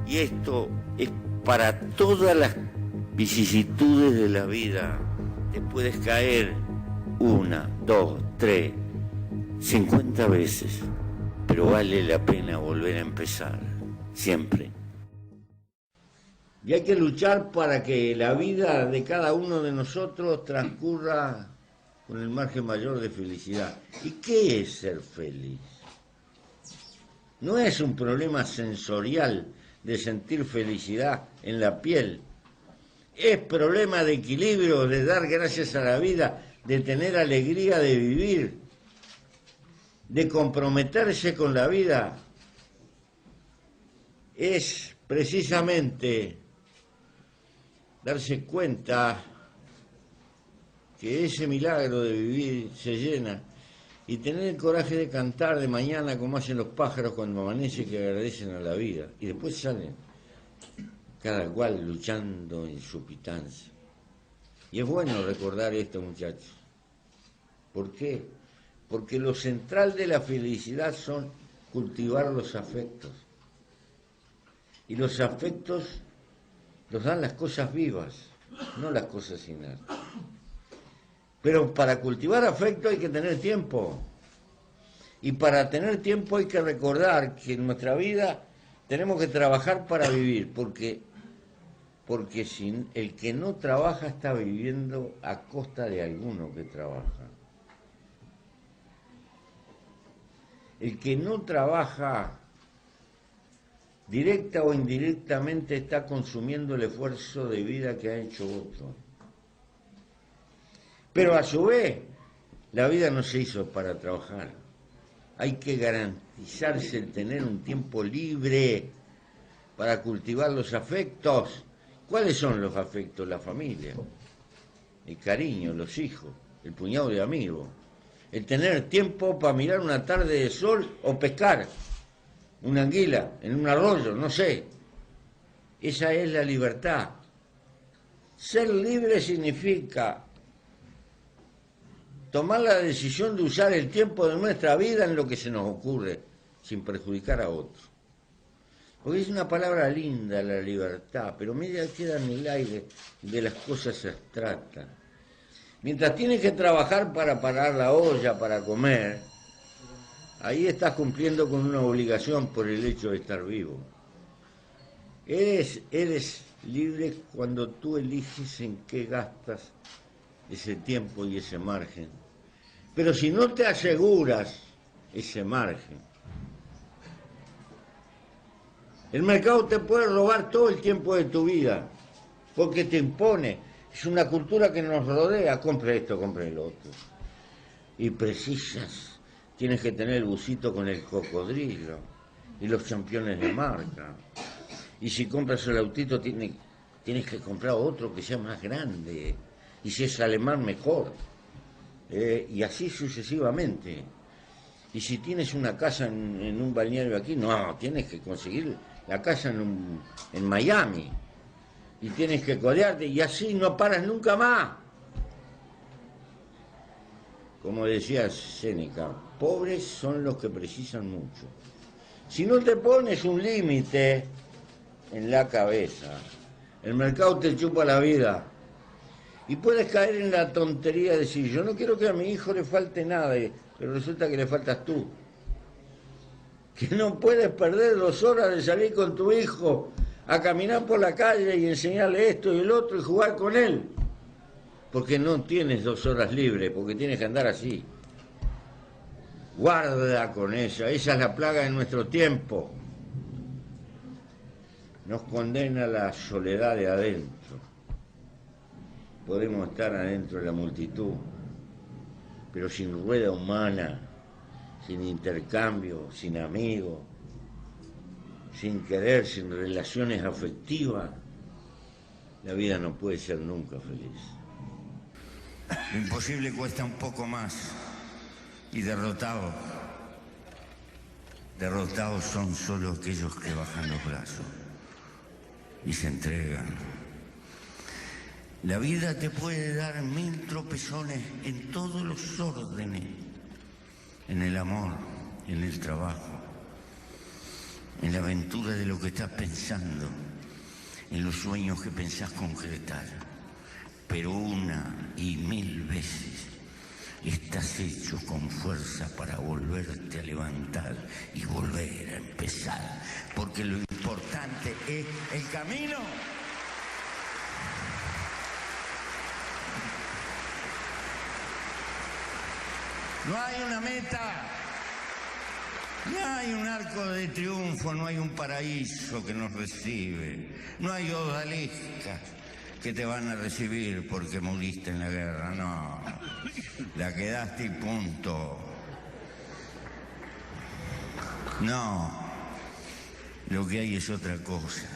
Y esto es para todas las vicisitudes de la vida. Te puedes caer 1, 2, 3, 50 veces, pero vale la pena volver a empezar, siempre. Y hay que luchar para que la vida de cada uno de nosotros transcurra con el margen mayor de felicidad. ¿Y qué es ser feliz? No es un problema sensorial de sentir felicidad en la piel. Es problema de equilibrio, de dar gracias a la vida, de tener alegría de vivir, de comprometerse con la vida. Es precisamente darse cuenta que ese milagro de vivir se llena y tener el coraje de cantar de mañana como hacen los pájaros cuando amanece, que agradecen a la vida, y después salen cada cual luchando en su pitancia. Y es bueno recordar esto, muchachos. ¿Por qué? Porque lo central de la felicidad son cultivar los afectos. Y los afectos los dan las cosas vivas, no las cosas inertes. Pero para cultivar afecto hay que tener tiempo. Y para tener tiempo hay que recordar que en nuestra vida tenemos que trabajar para vivir, porque sin el que no trabaja está viviendo a costa de alguno que trabaja. El que no trabaja directa o indirectamente está consumiendo el esfuerzo de vida que ha hecho otro. Pero a su vez, la vida no se hizo para trabajar. Hay que garantizarse el tener un tiempo libre para cultivar los afectos. ¿Cuáles son los afectos? La familia, el cariño, los hijos, el puñado de amigos. El tener tiempo para mirar una tarde de sol o pescar una anguila en un arroyo, no sé. Esa es la libertad. Ser libre significa tomar la decisión de usar el tiempo de nuestra vida en lo que se nos ocurre, sin perjudicar a otros. Porque es una palabra linda, la libertad, pero media queda en el aire de las cosas abstractas. Mientras tienes que trabajar para parar la olla, para comer, ahí estás cumpliendo con una obligación por el hecho de estar vivo. Eres libre cuando tú eliges en qué gastas ese tiempo y ese margen. Pero si no te aseguras ese margen, el mercado te puede robar todo el tiempo de tu vida, porque te impone. Es una cultura que nos rodea, compre esto, compre lo otro. Y precisas, tienes que tener el busito con el cocodrilo y los championes de marca. Y si compras el autito, tienes que comprar otro que sea más grande. Y si es alemán, mejor. Y así sucesivamente. Y si tienes una casa en un balneario aquí, no, tienes que conseguir la casa en Miami. Y tienes que codearte, y así no paras nunca más. Como decía Séneca, pobres son los que precisan mucho. Si no te pones un límite en la cabeza, el mercado te chupa la vida. Y puedes caer en la tontería de decir, yo no quiero que a mi hijo le falte nada, pero resulta que le faltas tú. Que no puedes perder 2 horas de salir con tu hijo a caminar por la calle y enseñarle esto y el otro y jugar con él. Porque no tienes 2 horas libres, porque tienes que andar así. Guarda con esa es la plaga de nuestro tiempo. Nos condena la soledad de adentro. Podemos estar adentro de la multitud, pero sin rueda humana, sin intercambio, sin amigos, sin querer, sin relaciones afectivas, la vida no puede ser nunca feliz. Lo imposible cuesta un poco más y derrotados son solo aquellos que bajan los brazos y se entregan. La vida te puede dar 1000 tropezones en todos los órdenes, en el amor, en el trabajo, en la aventura de lo que estás pensando, en los sueños que pensás concretar. Pero una y mil veces estás hecho con fuerza para volverte a levantar y volver a empezar. Porque lo importante es el camino. No hay una meta, no hay un arco de triunfo, no hay un paraíso que nos recibe, no hay odaliscas que te van a recibir porque moriste en la guerra, no, la quedaste y punto. No, lo que hay es otra cosa,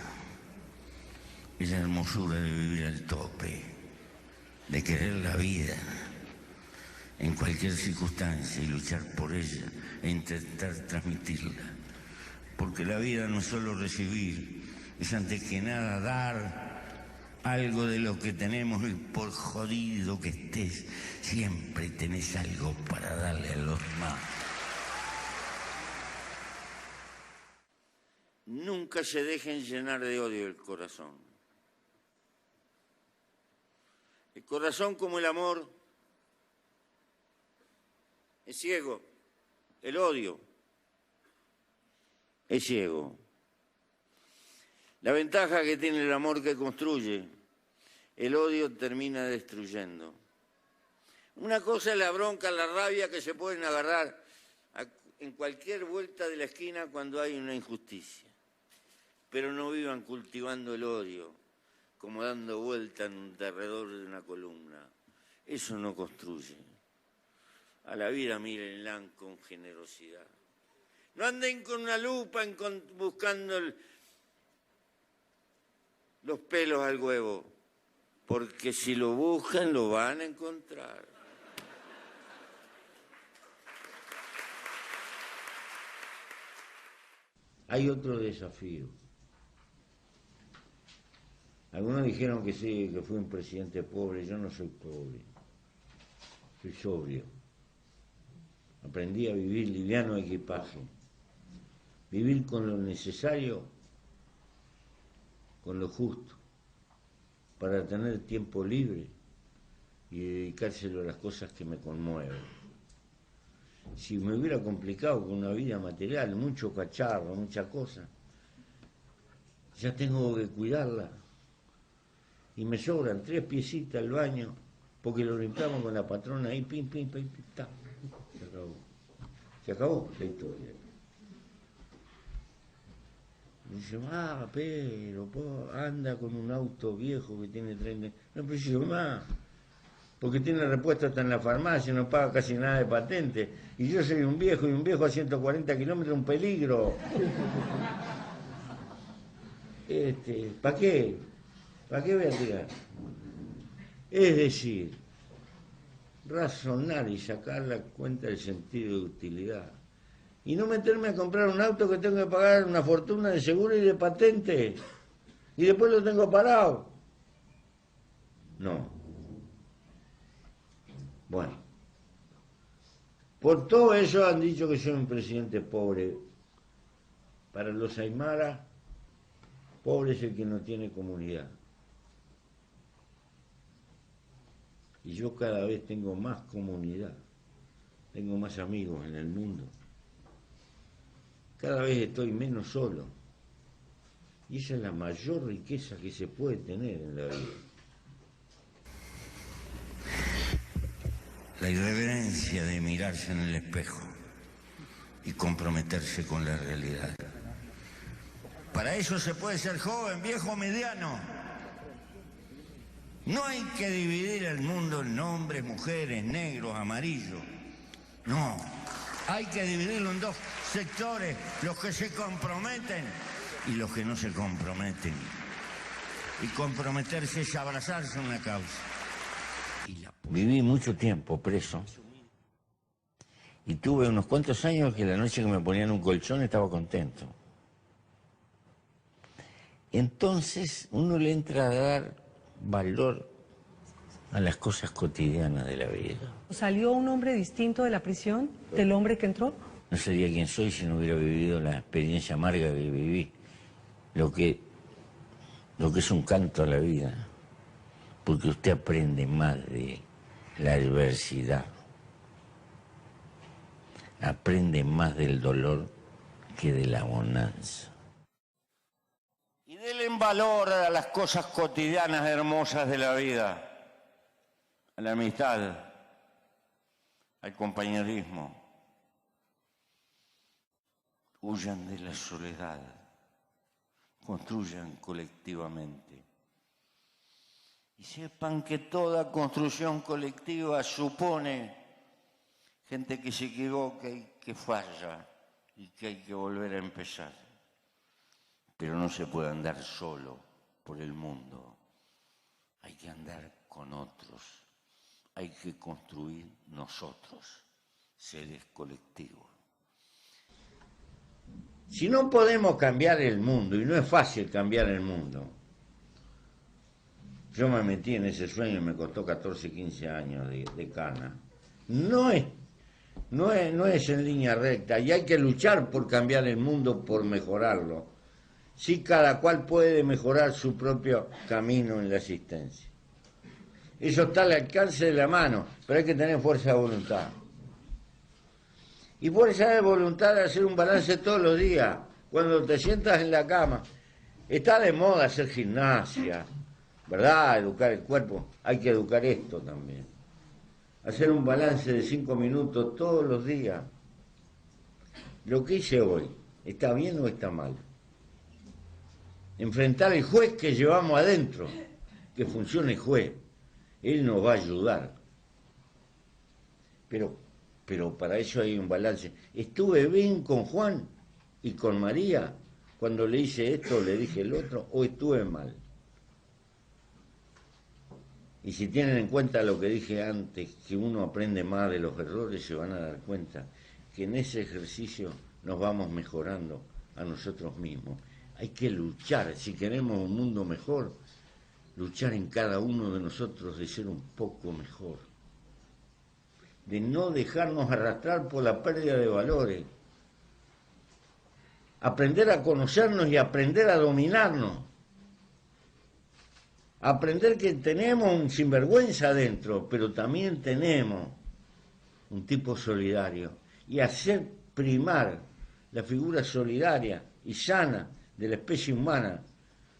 es la hermosura de vivir al tope, de querer la vida en cualquier circunstancia y luchar por ella e intentar transmitirla. Porque la vida no es solo recibir, es antes que nada dar algo de lo que tenemos y por jodido que estés, siempre tenés algo para darle a los demás. Nunca se dejen llenar de odio el corazón. El corazón, como el amor, es ciego. El odio es ciego. La ventaja que tiene el amor que construye, el odio termina destruyendo. Una cosa es la bronca, la rabia que se pueden agarrar en cualquier vuelta de la esquina cuando hay una injusticia. Pero no vivan cultivando el odio, como dando vuelta alrededor de una columna. Eso no construye. A la vida mírenla con generosidad. No anden con una lupa buscando los pelos al huevo, porque si lo buscan lo van a encontrar. Hay otro desafío. Algunos dijeron que sí, que fui un presidente pobre. Yo no soy pobre, soy sobrio. Aprendí a vivir liviano equipaje, vivir con lo necesario, con lo justo, para tener tiempo libre y dedicárselo a las cosas que me conmueven. Si me hubiera complicado con una vida material, mucho cacharro, mucha cosa, ya tengo que cuidarla. Y me sobran 3 piecitas al baño, porque lo limpiamos con la patrona ahí, pim, pim, pim, pim, ta. Se acabó. Se acabó la historia. Y dice, pero anda con un auto viejo que tiene 30... No preciso más, porque tiene repuesto hasta en la farmacia, no paga casi nada de patente. Y yo soy un viejo, y un viejo a 140 kilómetros, un peligro. ¿Para qué? ¿Para qué voy a tirar? Es decir, razonar y sacar la cuenta del sentido de utilidad. Y no meterme a comprar un auto que tengo que pagar una fortuna de seguro y de patente. Y después lo tengo parado. No. Bueno. Por todo eso han dicho que soy un presidente pobre. Para los aymara, pobre es el que no tiene comunidad. Y yo cada vez tengo más comunidad. Tengo más amigos en el mundo. Cada vez estoy menos solo. Y esa es la mayor riqueza que se puede tener en la vida. La irreverencia de mirarse en el espejo y comprometerse con la realidad. Para eso se puede ser joven, viejo o mediano. No hay que dividir el mundo en hombres, mujeres, negros, amarillos. No, hay que dividirlo en 2 sectores, los que se comprometen y los que no se comprometen. Y comprometerse es abrazarse a una causa. Viví mucho tiempo preso y tuve unos cuantos años que la noche que me ponían un colchón estaba contento. Entonces uno le entra a dar valor a las cosas cotidianas de la vida. ¿Salió un hombre distinto de la prisión del hombre que entró? No sería quien soy si no hubiera vivido la experiencia amarga que viví. Lo que es un canto a la vida. Porque usted aprende más de la adversidad. Aprende más del dolor que de la bonanza. Y denle valor a las cosas cotidianas hermosas de la vida, a la amistad, al compañerismo. Huyan de la soledad, construyan colectivamente. Y sepan que toda construcción colectiva supone gente que se equivoca y que falla y que hay que volver a empezar. Pero no se puede andar solo por el mundo. Hay que andar con otros. Hay que construir nosotros, seres colectivos. Si no podemos cambiar el mundo, y no es fácil cambiar el mundo, yo me metí en ese sueño y me costó 14, 15 años de cana. No es en línea recta y hay que luchar por cambiar el mundo, por mejorarlo. Sí, cada cual puede mejorar su propio camino en la existencia. Eso está al alcance de la mano, pero hay que tener fuerza de voluntad. Y fuerza de voluntad de hacer un balance todos los días. Cuando te sientas en la cama, está de moda hacer gimnasia, ¿verdad? Educar el cuerpo. Hay que educar esto también. Hacer un balance de 5 minutos todos los días. Lo que hice hoy, ¿está bien o está mal? Enfrentar el juez que llevamos adentro, que funcione el juez. Él nos va a ayudar. Pero para eso hay un balance. ¿Estuve bien con Juan y con María cuando le hice esto, le dije el otro, o estuve mal? Y si tienen en cuenta lo que dije antes, que uno aprende más de los errores, se van a dar cuenta que en ese ejercicio nos vamos mejorando a nosotros mismos. Hay que luchar, si queremos un mundo mejor, luchar en cada uno de nosotros de ser un poco mejor, de no dejarnos arrastrar por la pérdida de valores, aprender a conocernos y aprender a dominarnos, aprender que tenemos un sinvergüenza adentro, pero también tenemos un tipo solidario, y hacer primar la figura solidaria y sana de la especie humana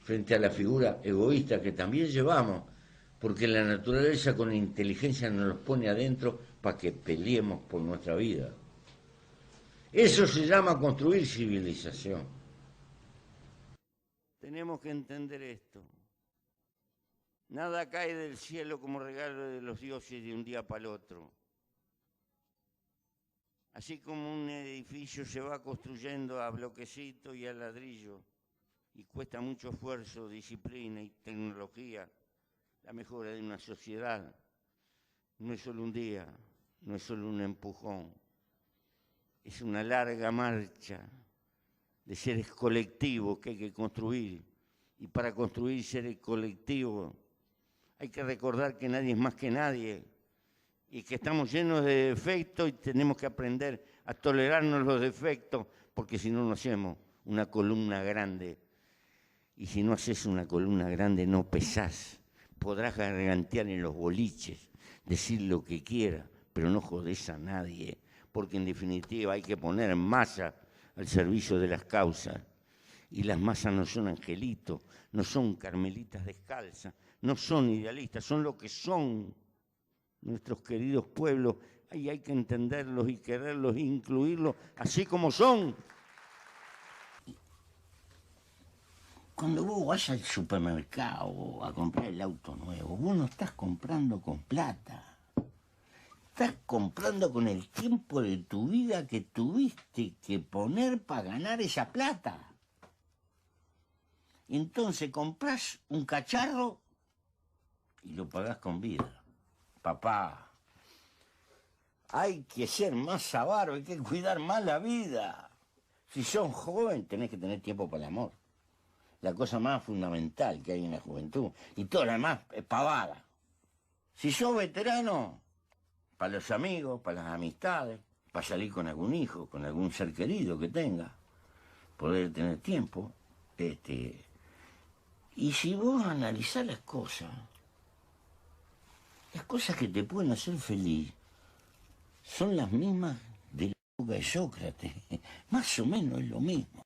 frente a la figura egoísta que también llevamos, porque la naturaleza con inteligencia nos los pone adentro para que peleemos por nuestra vida. Eso se llama construir civilización. Tenemos que entender esto. Nada cae del cielo como regalo de los dioses de un día para el otro. Así como un edificio se va construyendo a bloquecito y a ladrillo, y cuesta mucho esfuerzo, disciplina y tecnología, la mejora de una sociedad no es solo un día, no es solo un empujón, es una larga marcha de seres colectivos que hay que construir. Y para construir seres colectivos hay que recordar que nadie es más que nadie y que estamos llenos de defectos y tenemos que aprender a tolerarnos los defectos, porque si no, no hacemos una columna grande. Y si no haces una columna grande, no pesás. Podrás gargantear en los boliches, decir lo que quieras, pero no jodés a nadie, porque en definitiva hay que poner masa al servicio de las causas. Y las masas no son angelitos, no son carmelitas descalzas, no son idealistas, son lo que son nuestros queridos pueblos. Ahí hay que entenderlos y quererlos e incluirlos así como son. Cuando vos vas al supermercado a comprar el auto nuevo, vos no estás comprando con plata. Estás comprando con el tiempo de tu vida que tuviste que poner para ganar esa plata. Entonces comprás un cacharro y lo pagás con vida. Papá, hay que ser más avaro, hay que cuidar más la vida. Si sos joven, tenés que tener tiempo para el amor. La cosa más fundamental que hay en la juventud. Y todo lo demás es pavada. Si sos veterano, para los amigos, para las amistades, para salir con algún hijo, con algún ser querido que tenga, poder tener tiempo. Y si vos analizás las cosas que te pueden hacer feliz son las mismas de la época de Sócrates. Más o menos es lo mismo.